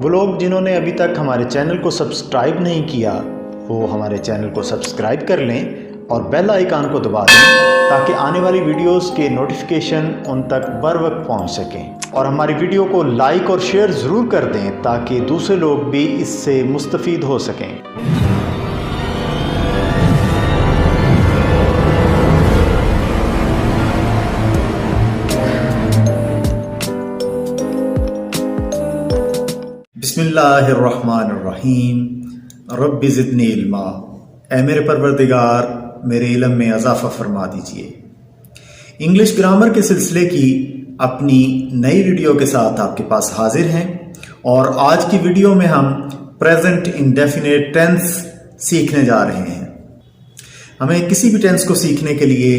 वो लोग जिन्होंने अभी तक हमारे चैनल को सब्सक्राइब नहीं किया वो हमारे चैनल को सब्सक्राइब कर लें और बेल आइकन को दबा दें ताकि आने वाली वीडियोस के नोटिफिकेशन उन तक बर वक्त पहुँच सकें। और हमारी वीडियो को लाइक और शेयर ज़रूर कर दें ताकि दूसरे लोग भी इससे मुस्तफ़ीद हो सकें। बिस्मिल्लाहिर्रहमानिर्रहीम रब्बि ज़िदनी इल्मा। ऐ मेरे परवरदिगार मेरे इल्म में इज़ाफ़ा फरमा दीजिए। इंग्लिश ग्रामर के सिलसिले की अपनी नई वीडियो के साथ आपके पास हाजिर हैं और आज की वीडियो में हम प्रेजेंट इंडेफिनिट टेंस सीखने जा रहे हैं। हमें किसी भी टेंस को सीखने के लिए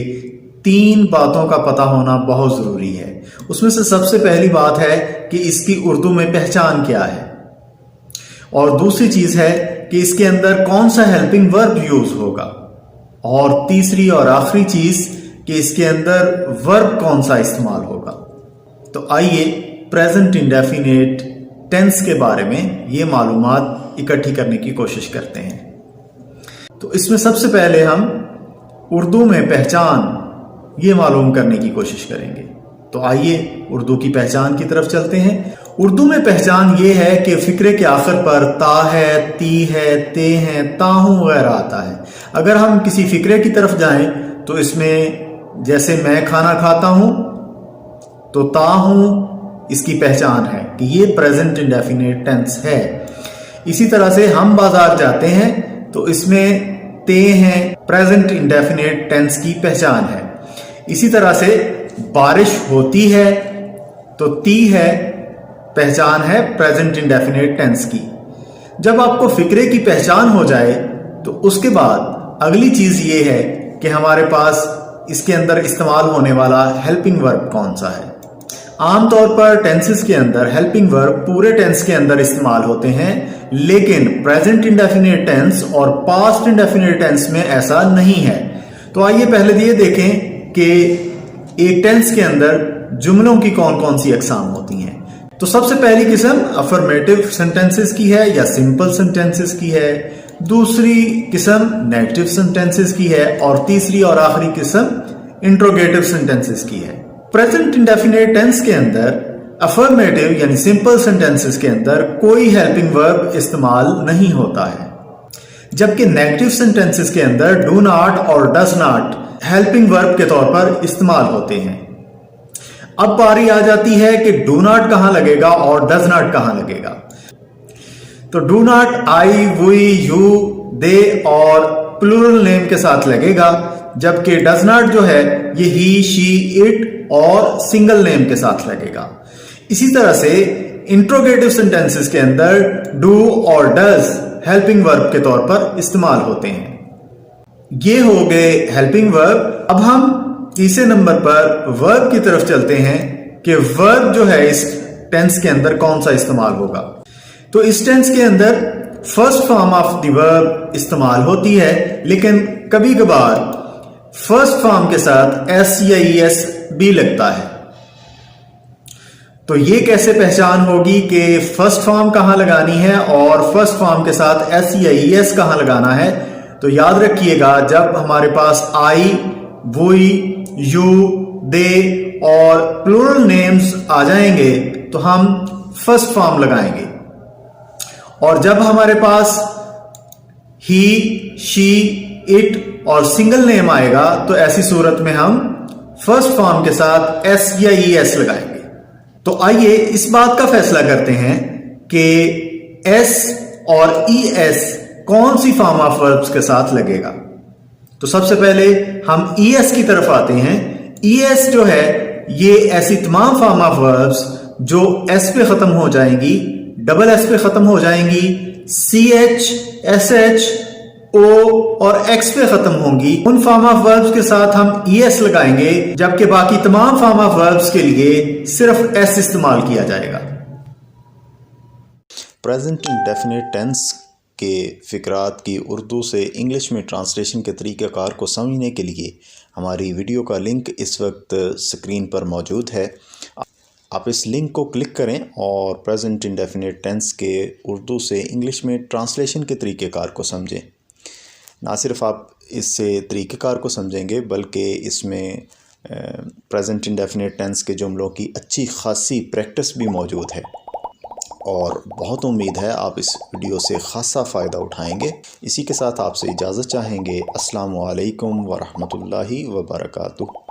3 बातों का पता होना बहुत ज़रूरी है। उसमें से सबसे पहली बात है कि इसकी उर्दू में पहचान क्या है, और दूसरी चीज है कि इसके अंदर कौन सा हेल्पिंग वर्ब यूज होगा, और तीसरी और आखिरी चीज कि इसके अंदर वर्ब कौन सा इस्तेमाल होगा। तो आइए प्रेजेंट इंडेफिनिट टेंस के बारे में ये मालूमात इकट्ठी करने की कोशिश करते हैं। तो इसमें सबसे पहले हम उर्दू में पहचान ये मालूम करने की कोशिश करेंगे। तो आइए उर्दू की पहचान की तरफ चलते हैं। उर्दू में पहचान ये है कि फिक्रे के आखिर पर ता है, ती है, ते है, ताहू वगैरह आता है। अगर हम किसी फिक्रे की तरफ जाएं तो इसमें जैसे मैं खाना खाता हूं तो ताहू इसकी पहचान है कि ये प्रेजेंट इंडेफिनिट टेंस है। इसी तरह से हम बाजार जाते हैं तो इसमें ते हैं, प्रेजेंट इंडेफिनिट टेंस की पहचान है। इसी तरह से बारिश होती है तो ती है, पहचान है प्रेजेंट इंडेफिनिट टेंस की। जब आपको फिक्रे की पहचान हो जाए तो उसके बाद अगली चीज ये है कि हमारे पास इसके अंदर इस्तेमाल होने वाला हेल्पिंग वर्ब कौन सा है। आमतौर पर टेंसेस के अंदर हेल्पिंग वर्ब पूरे टेंस के अंदर इस्तेमाल होते हैं, लेकिन प्रेजेंट इंडेफिनिट टेंस और पास्ट इंडेफिनिट टेंस में ऐसा नहीं है। तो आइए पहले ये देखें कि एक टेंस के अंदर जुमलों की कौन कौन सी अकसाम होती हैं। तो सबसे पहली किस्म अफर्मेटिव सेंटेंसेस की है या सिंपल सेंटेंसेस की है, दूसरी किस्म नेगेटिव सेंटेंसेस की है, और तीसरी और आखिरी किस्म इंट्रोगेटिव सेंटेंसेस की है। प्रेजेंट इंडेफिनिट टेंस के अंदर अफर्मेटिव यानी सिंपल सेंटेंसेस के अंदर कोई हेल्पिंग वर्ब इस्तेमाल नहीं होता है, जबकि नेगेटिव सेंटेंसेस के अंदर डू नॉट और डज नॉट हेल्पिंग वर्ब के तौर पर इस्तेमाल होते हैं। अब बारी आ जाती है कि डू नॉट कहां लगेगा और डज नॉट कहां लगेगा। तो do not I, we, you, they और प्लूरल नेम के साथ लगेगा, जबकि डज नॉट जो है ये ही, शी, इट और सिंगल नेम के साथ लगेगा। इसी तरह से इंट्रोगेटिव सेंटेंसेस के अंदर डू और डज हेल्पिंग वर्ब के तौर पर इस्तेमाल होते हैं। ये हो गए हेल्पिंग वर्ब। अब हम तीसरे नंबर पर वर्ब की तरफ चलते हैं कि वर्ब जो है इस टेंस के अंदर कौन सा इस्तेमाल होगा। तो इस टेंस के अंदर first form of the verb इस्तेमाल होती है, लेकिन कभी कभार फर्स्ट फॉर्म के साथ एस या ईएस भी लगता है। तो ये कैसे पहचान होगी कि फर्स्ट फॉर्म कहां लगानी है और फर्स्ट फॉर्म के साथ एस या ईएस कहां लगाना है। तो याद रखिएगा, जब हमारे पास आई, वी, यू, दे और प्लूरल नेम्स आ जाएंगे तो हम फर्स्ट फॉर्म लगाएंगे, और जब हमारे पास ही, शी, इट और सिंगल नेम आएगा तो ऐसी सूरत में हम फर्स्ट फॉर्म के साथ एस या ईएस लगाएंगे। तो आइए इस बात का फैसला करते हैं कि एस और ईएस कौन सी फॉर्म ऑफ वर्ब्स के साथ लगेगा। तो सबसे पहले हम ईएस की तरफ आते हैं। ईएस जो है ये ऐसी तमाम फॉर्म ऑफ वर्ब्स जो एस पे खत्म हो जाएंगी, डबल एस पे खत्म हो जाएंगी, सी एच, एस एच, ओ और एक्स पे खत्म होंगी, उन फॉर्म ऑफ वर्ब्स के साथ हम ईएस लगाएंगे, जबकि बाकी तमाम फॉर्म ऑफ वर्ब्स के लिए सिर्फ एस इस्तेमाल किया जाएगा। प्रेजेंट इंडेफिनिट टेंस के फ़िक्रात की उर्दू से इंग्लिश में ट्रांसलेशन के तरीक़ाकार को समझने के लिए हमारी वीडियो का लिंक इस वक्त स्क्रीन पर मौजूद है। आप इस लिंक को क्लिक करें और प्रेजेंट इंडेफिनिट टेंस के उर्दू से इंग्लिश में ट्रांसलेशन के तरीक़ेकार को समझें। ना सिर्फ आप इससे तरीक़ेकार को समझेंगे बल्कि इसमें प्रेजेंट इंडेफिनिट टेंस के जुमलों की अच्छी खासी प्रैक्टिस भी मौजूद है और बहुत उम्मीद है आप इस वीडियो से ख़ासा फ़ायदा उठाएंगे। इसी के साथ आपसे इजाज़त चाहेंगे। अस्सलामु अलैकुम व रहमतुल्लाहि व बरकातुहू।